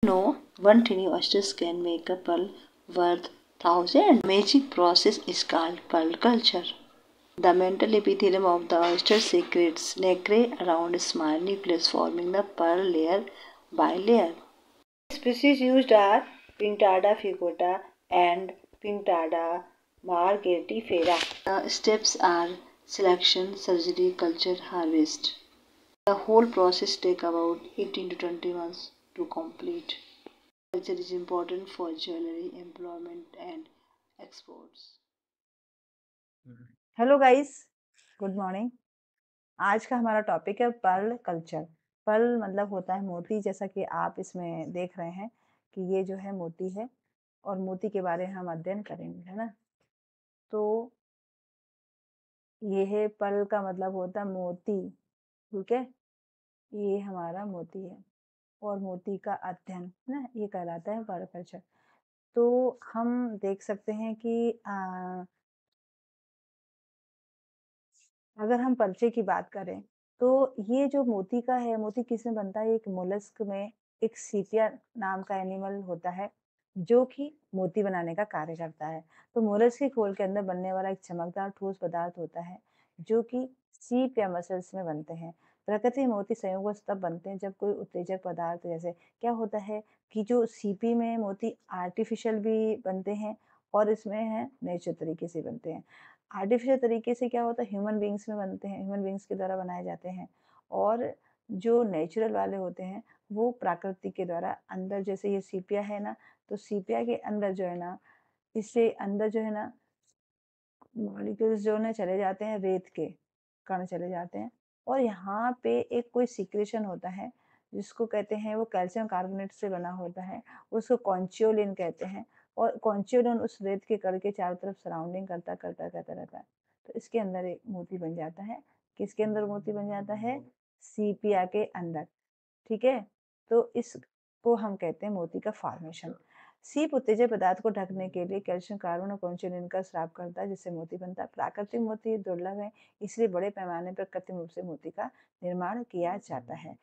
No, one tiny ostrich can make a pearl worth thousand. Magic process is called pearl culture. The mental epithelium of the oyster secretes nacre around a small nucleus, forming the pearl layer by layer. Species used are Pinctada fugata and Pinctada margaritifera. The steps are selection, surgery, culture, harvest. The whole process takes about 18 to 20 months to complete. Culture is important for jewelry, employment and exports. Hello guys, good morning. आज का हमारा topic है Perl culture. Perl मतलब होता है मोती, जैसा कि आप इसमें देख रहे हैं कि ये जो है मोती है और मोती के बारे में हम अध्ययन करेंगे, है ना। तो ये है पर्ल का मतलब होता है मोती, ठीक है। ये हमारा मोती है और मोती का अध्ययन है ना, ये कहलाता है पर्ल कल्चर। तो हम देख सकते हैं कि अगर हम परिचय की बात करें, तो ये जो मोती का है, मोती किसमें बनता है? एक मोलस्क में एक सीपिया नाम का एनिमल होता है, जो कि मोती बनाने का कार्य करता है। तो मोलस्क के खोल के अंदर बनने वाला एक चमकदार ठोस पदार्थ होता है, जो कि सीप या मसल्स में बनते हैं। प्राकृतिक मोती संयोगवश तब बनते हैं जब कोई उत्तेजक पदार्थ, जैसे क्या होता है कि जो सीपी में मोती आर्टिफिशियल भी बनते हैं और इसमें है नेचुरल तरीके से बनते हैं। आर्टिफिशियल तरीके से क्या होता है, ह्यूमन बीइंग्स में बनते हैं, ह्यूमन बीइंग्स के द्वारा बनाए जाते हैं। और जो नेचुरल वाले होते हैं वो प्रकृति के द्वारा अंदर, जैसे ये सीपिया है ना, तो सीपिया के अंदर जो है ना, इससे अंदर जो है ना मॉलिक्यूल्स जो ना चले जाते हैं, रेत के कण चले जाते हैं और यहाँ पे एक कोई सिक्रेशन होता है जिसको कहते हैं, वो कैल्शियम कार्बोनेट से बना होता है, उसको कॉन्चियोलिन कहते हैं। और कॉन्चियोलिन उस रेत के कण के चारों तरफ सराउंडिंग करता करता करता रहता है, तो इसके अंदर एक मोती बन जाता है। किसके अंदर मोती बन जाता है? सीपिया के अंदर, ठीक है। तो इसको हम कहते हैं मोती का फॉर्मेशन। सीप उत्तेजक पदार्थ को ढकने के लिए कैल्शियम कार्बन और कॉन्चियोलिन का स्राव करता है, जिससे मोती बनता है। प्राकृतिक मोती दुर्लभ है, इसलिए बड़े पैमाने पर कृत्रिम रूप से मोती का निर्माण किया जाता है।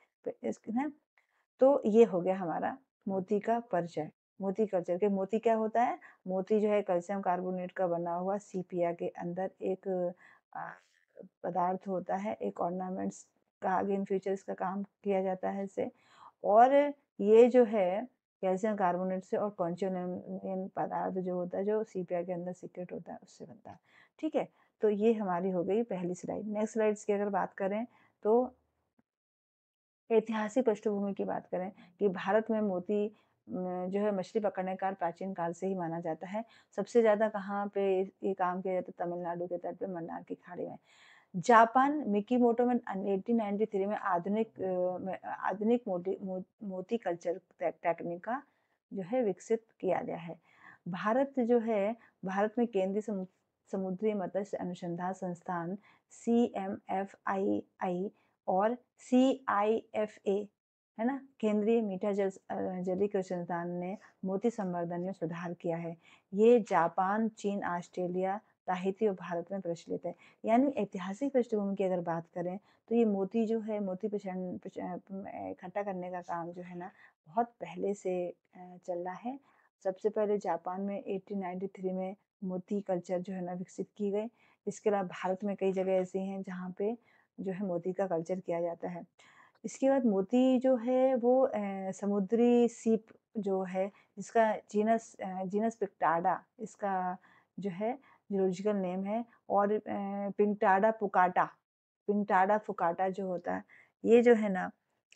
तो ये हो गया हमारा मोती का परिचय। मोती कल्चर के मोती क्या होता है? मोती जो है कैल्शियम कार्बोनेट का बना हुआ सीपिया के अंदर एक आ, पदार्थ होता है, एक ऑर्नामेंट्स का आगे इन फ्यूचर इसका काम किया जाता है इससे। और ये जो है कैल्शियम कार्बोनेट से और कॉन्चियोनिन पदार्थ जो होता है, जो सीपिया के अंदर सीक्रेट होता है, उससे बनता है, ठीक है। तो ये हमारी हो गई पहली स्लाइड। नेक्स्ट स्लाइड्स की अगर बात करें तो ऐतिहासिक पृष्ठभूमि की बात करें कि भारत में मोती जो है मछली पकड़ने का प्राचीन काल से ही माना जाता है। सबसे ज़्यादा कहाँ पे ये काम किया जाता है? तमिलनाडु के तट पे, मन्नार की खाड़ी में। जापान मिकीमोटो में 1893 में आधुनिक मोती कल्चर टेक्निक का जो है विकसित किया गया है। भारत जो है, भारत में केंद्रीय समुद्री मत्स्य अनुसंधान संस्थान CMFII और CIFA, है ना, केंद्रीय मीठा जलीय कृषि संस्थान ने मोती संवर्धन में सुधार किया है। ये जापान, चीन, ऑस्ट्रेलिया, ताहिती और भारत में प्रचलित है। यानी ऐतिहासिक पृष्ठभूमि की अगर बात करें तो ये मोती जो है, मोती इकट्ठा करने का काम जो है ना, बहुत पहले से चल रहा है। सबसे पहले जापान में 1893 में मोती कल्चर जो है ना विकसित की गई। इसके अलावा भारत में कई जगह ऐसी हैं जहाँ पे जो है मोती का कल्चर किया जाता है। इसके बाद मोती जो है वो समुद्री सीप जो है, जिसका जीनस पिक्टाडा इसका जो है ज़ूलॉजिकल नेम है। और पिंटाडा फुकाटा जो होता है, ये जो है ना,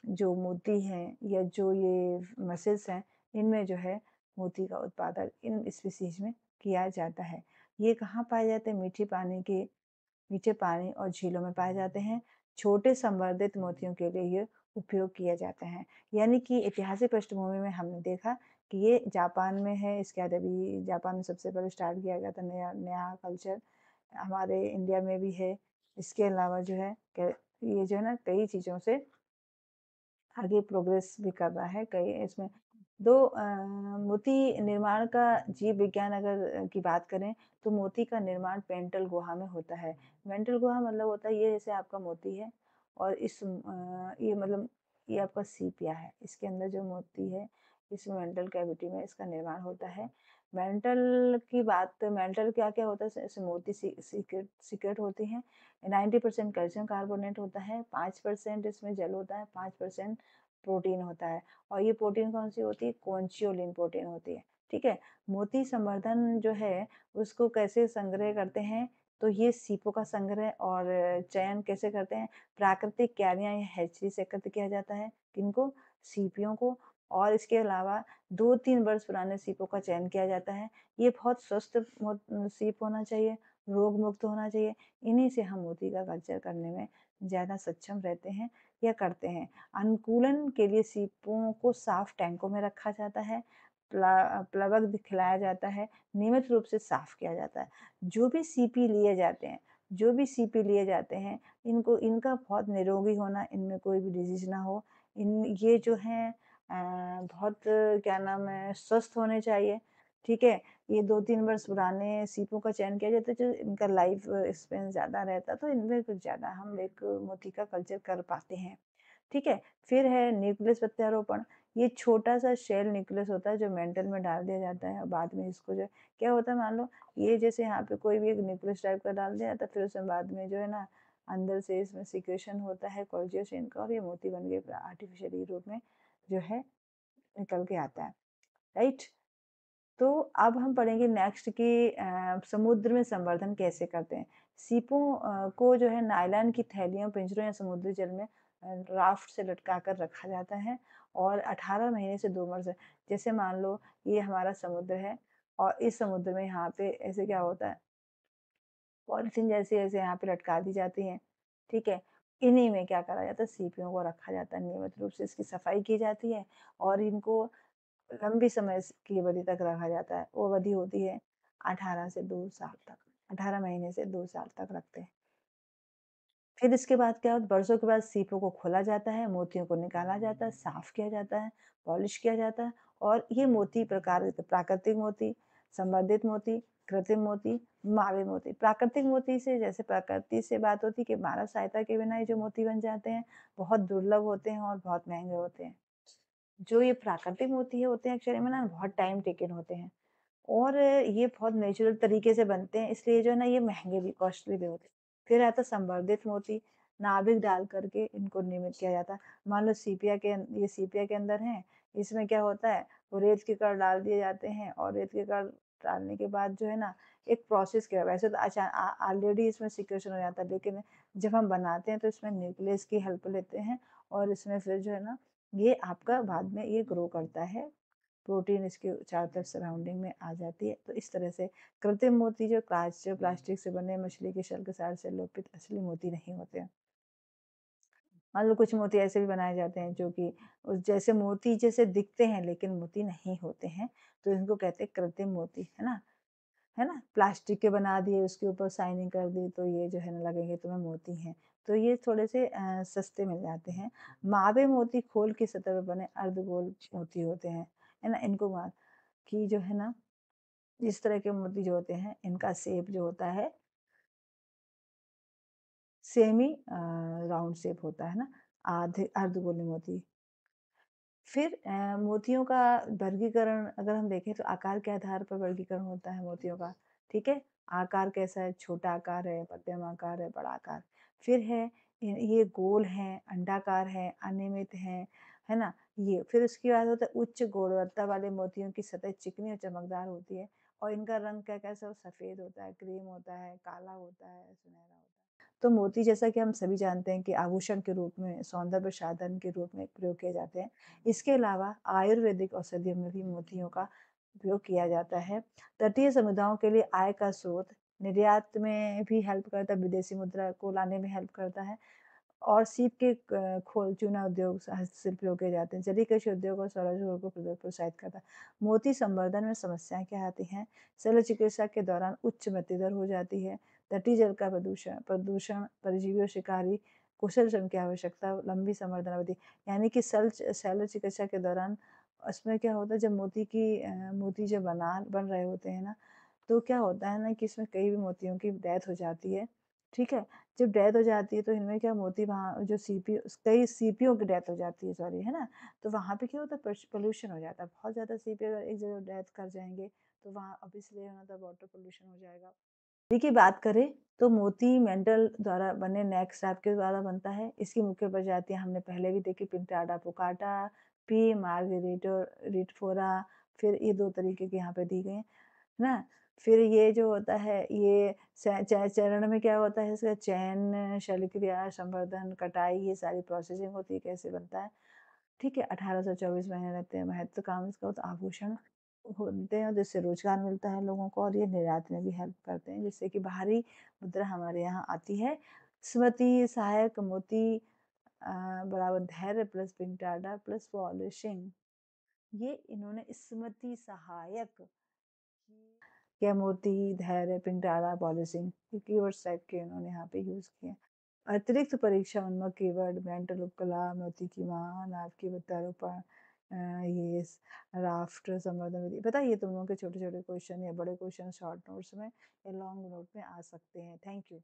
जो मोती हैं या जो ये मसल्स हैं, इनमें जो है मोती का उत्पादन इन स्पीशीज में किया जाता है। ये कहाँ पाए जाते हैं? मीठे पानी और झीलों में पाए जाते हैं। छोटे संवर्धित मोतियों के लिए ये उपयोग किया जाता है। यानी कि ऐतिहासिक पृष्ठभूमि में हमने देखा कि ये जापान में है। इसके बाद अभी जापान में सबसे पहले स्टार्ट किया गया था नया नया कल्चर, हमारे इंडिया में भी है। इसके अलावा जो है ये जो है ना कई चीज़ों से आगे प्रोग्रेस भी कर रहा है। कई इसमें मोती निर्माण का जीव विज्ञान अगर की बात करें तो मोती का निर्माण पेंटल गुहा में होता है। मेंटल गुहा मतलब होता है ये, जैसे आपका मोती है और ये मतलब ये आपका सीपिया है, इसके अंदर जो मोती है इसमें मेंटल कैविटी में इसका निर्माण होता है। मेंटल की बात मेंटल क्या-क्या होता है जैसे मोती सीक्रेट होती हैं। 90% कैल्शियम कार्बोनेट होता है, 5% इसमें जल होता है, 5% प्रोटीन होता है और ये प्रोटीन कौन-सी होती है? कॉन्चियोलिन प्रोटीन होती है, ठीक है? मोती संवर्धन जो है उसको कैसे संग्रह करते हैं? तो ये सीपों का संग्रह और चयन कैसे करते हैं? प्राकृतिक क्यारियाँ या हैचरी से एकत्र किया जाता है। किनको? सीपियों को और इसके अलावा 2-3 वर्ष पुराने सीपों का चयन किया जाता है। ये बहुत स्वस्थ सीप होना चाहिए, रोग मुक्त होना चाहिए। इन्हीं से हम मोती का कल्चर करने में ज़्यादा सक्षम रहते हैं या करते हैं। अनुकूलन के लिए सीपों को साफ टैंकों में रखा जाता है, प्लवक खिलाया जाता है, नियमित रूप से साफ किया जाता है। जो भी सीपी लिए जाते हैं, इनको इनका बहुत निरोगी होना, इनमें कोई भी डिज़ीज़ ना हो। ये जो हैं बहुत क्या नाम है स्वस्थ होने चाहिए, ठीक है? ये 2-3 वर्ष पुराने सीपों का चयन किया जाता है जो इनका लाइफ स्पैन ज़्यादा रहता है, तो इनमें कुछ ज़्यादा हम एक मोती का कल्चर कर पाते हैं, ठीक है? फिर है न्यूक्लियस प्रत्यारोपण, ये छोटा-सा शेल न्यूक्लियस होता है जो मेंटल में डाल दिया जाता है और बाद में इसको जो क्या होता है मान लो ये जैसे यहाँ पे कोई भी एक न्यूक्लियस टाइप का डाल दिया जाता है, फिर उसमें बाद में जो है ना अंदर से इसमें सिक्रेशन होता है कोलेजन का और ये मोती बन के आर्टिफिशियली रूप में जो है निकल के आता है, राइट? तो अब हम पढ़ेंगे नेक्स्ट कि समुद्र में संवर्धन कैसे करते हैं। सीपों को जो है नायलॉन की थैलियों, पिंजरों या समुद्री जल में राफ्ट से लटका कर रखा जाता है और 18 महीने से 2 वर्ष जैसे मान लो ये हमारा समुद्र है और इस समुद्र में यहाँ पे ऐसे क्या होता है पॉलीथीन जैसी ऐसे यहाँ पे लटका दी जाती हैं, ठीक है? इन्हीं में क्या करा जाता है सीपियों को रखा जाता है, नियमित रूप से इसकी सफाई की जाती है और इनको लंबी समय की अवधि तक रखा जाता है। वो अवधि होती है 18 से 2 साल तक, 18 महीने से 2 साल तक रखते हैं। फिर इसके बाद क्या होता है बरसों के बाद सीपों को खोला जाता है, मोतियों को निकाला जाता है, साफ किया जाता है, पॉलिश किया जाता है और ये मोती प्रकार प्राकृतिक मोती, संवर्धित मोती, कृत्रिम मोती, मावे मोती। प्राकृतिक मोती से जैसे प्रकृति से बात होती है कि मानव सहायता के बिना ये जो मोती बन जाते हैं, बहुत दुर्लभ होते हैं और बहुत महँगे होते हैं। जो ये प्राकृतिक मोती है होते हैं एक्चुअली में ना बहुत टाइम टेकन होते हैं और ये बहुत नेचुरल तरीके से बनते हैं इसलिए जो है ना ये महँगे भी कॉस्टली भी होते हैं। फिर आता है संवर्धित मोती, नाभिक डाल कर के इनको निर्मित किया जाता है। मान लो सीपिया के अंदर हैं, इसमें क्या होता है वो रेत के कण डाल दिए जाते हैं और रेत के कण डालने के बाद जो है ना एक प्रोसेस किया वैसे तो ऑलरेडी इसमें सिक्रेशन हो जाता है लेकिन जब हम बनाते हैं तो इसमें न्यूक्लियस की हेल्प लेते हैं और इसमें फिर जो है ना ये आपका बाद में ये ग्रो करता है प्रोटीन इसके चारों तरफ सराउंडिंग में आ जाती है। तो इस तरह से कृत्रिम मोती जो कांच प्लास्टिक से बने मछली के शल के सार से लेपित असली मोती नहीं होते हैं। मान लो कुछ मोती ऐसे भी बनाए जाते हैं जो कि उस जैसे मोती जैसे दिखते हैं लेकिन मोती नहीं होते हैं, तो इनको कहते हैं कृत्रिम मोती, है ना? है ना? प्लास्टिक के बना दिए उसके ऊपर शाइनिंग कर दी तो ये जो है ना लगेंगे तुम्हें मोती हैं। तो ये थोड़े से सस्ते मिल जाते हैं। मावे मोती खोल की सतह पे बने अर्धगोल मोती होते हैं, है ना? इनको कि जो है ना इस तरह के मोती जो होते हैं इनका शेप जो होता है सेमी राउंड शेप होता है ना आधे अर्धगोले मोती। फिर मोतियों का वर्गीकरण अगर हम देखें तो आकार के आधार पर वर्गीकरण होता है मोतियों का, ठीक है? आकार कैसा है, छोटा आकार है, मध्यम आकार है, बड़ा आकार। फिर है ये गोल हैं, अंडाकार हैं, अनियमित हैं, है ना? ये फिर उसके बाद होता है उच्च गुणवत्ता वाले मोतियों की सतह चिकनी और चमकदार होती है और इनका रंग क्या कैसा हो सफ़ेद होता है, क्रीम होता है, काला होता है, सुनहरा होता है। तो मोती जैसा कि हम सभी जानते हैं कि आभूषण के रूप में, सौंदर्य प्रसाधन के रूप में प्रयोग किए जाते हैं। इसके अलावा आयुर्वेदिक औषधियों में भी मोतियों का उपयोग किया जाता है। तटीय समुदायों के लिए आय का स्रोत, निर्यात में भी हेल्प करता है, विदेशी मुद्रा को लाने में हेल्प करता है और सीप के खोल चूना उद्योग हस्तशिल्प उपयोग किए जाते हैं। जलीय कृषि उद्योग और स्वरोजगार को प्रोत्साहित करता है। मोती संवर्धन में समस्याएँ क्या आती हैं? शल्य चिकित्सा के दौरान उच्च मृत्यु दर हो जाती है। तटीय जल का प्रदूषण, परजीवियों शिकारी, कुशल श्रम की आवश्यकता, लंबी संवर्धन अवधि। यानी कि शल्य चिकित्सा के दौरान उसमें क्या होता है जब मोती जब बन रहे होते हैं ना, तो क्या होता है ना कि इसमें कई भी मोतियों की डेथ हो जाती है ठीक है? जब डेथ हो जाती है तो इनमें क्या मोती वहाँ जो सीपी कई सीपियों की डेथ हो जाती है सॉरी, है ना? तो वहाँ पे क्या होता है पोल्यूशन हो जाता है। बहुत ज़्यादा सीपी अगर एक जगह डेथ कर जाएँगे तो वहाँ ऑब्वियसली मतलब वाटर पोल्यूशन हो जाएगा। देखिए बात करें तो मोती मेंडल द्वारा बने नेक स्रैप के द्वारा बनता है। इसकी मुख्य प्रजातियाँ हमने पहले भी देखी पिंटाडा पुकाटा, पी मार्गेरिटो रिटफोरा फिर ये 2 तरीके की यहाँ पे दी गई हैं। है ना? फिर ये जो होता है ये चरण में क्या होता है इसका चयन, शल्यक्रिया, संवर्धन, कटाई ये सारी प्रोसेसिंग होती है, कैसे बनता है। ठीक है, 1824 महीने रहते हैं, महत्व काम इसका होता है आभूषण होते हैं जिससे रोज़गार मिलता है लोगों को और ये निर्यात में भी हेल्प करते हैं जिससे कि बाहरी मुद्रा हमारे यहाँ आती है। स्मृति, सहायक, मोती बराबर धैर्य प्लस पिंटाडा प्लस पॉलिशिंग ये इन्होंने स्मृति सहायक या मोती, धैर्य, पिंटारा, पॉलिशिंग ये कीवर्ड्स टाइप के इन्होंने यहाँ पे यूज़ किए हैं। अतिरिक्त परीक्षा उन्मुख कीवर्ड मेंटल उपकला, मोती की माँ, नाव की प्रत्यारोपण ये राफ्ट संवर्धन विधि पता है ये तुम लोगों के छोटे-छोटे क्वेश्चन या बड़े क्वेश्चन शॉर्ट नोट्स में या लॉन्ग नोट में आ सकते हैं। Thank you.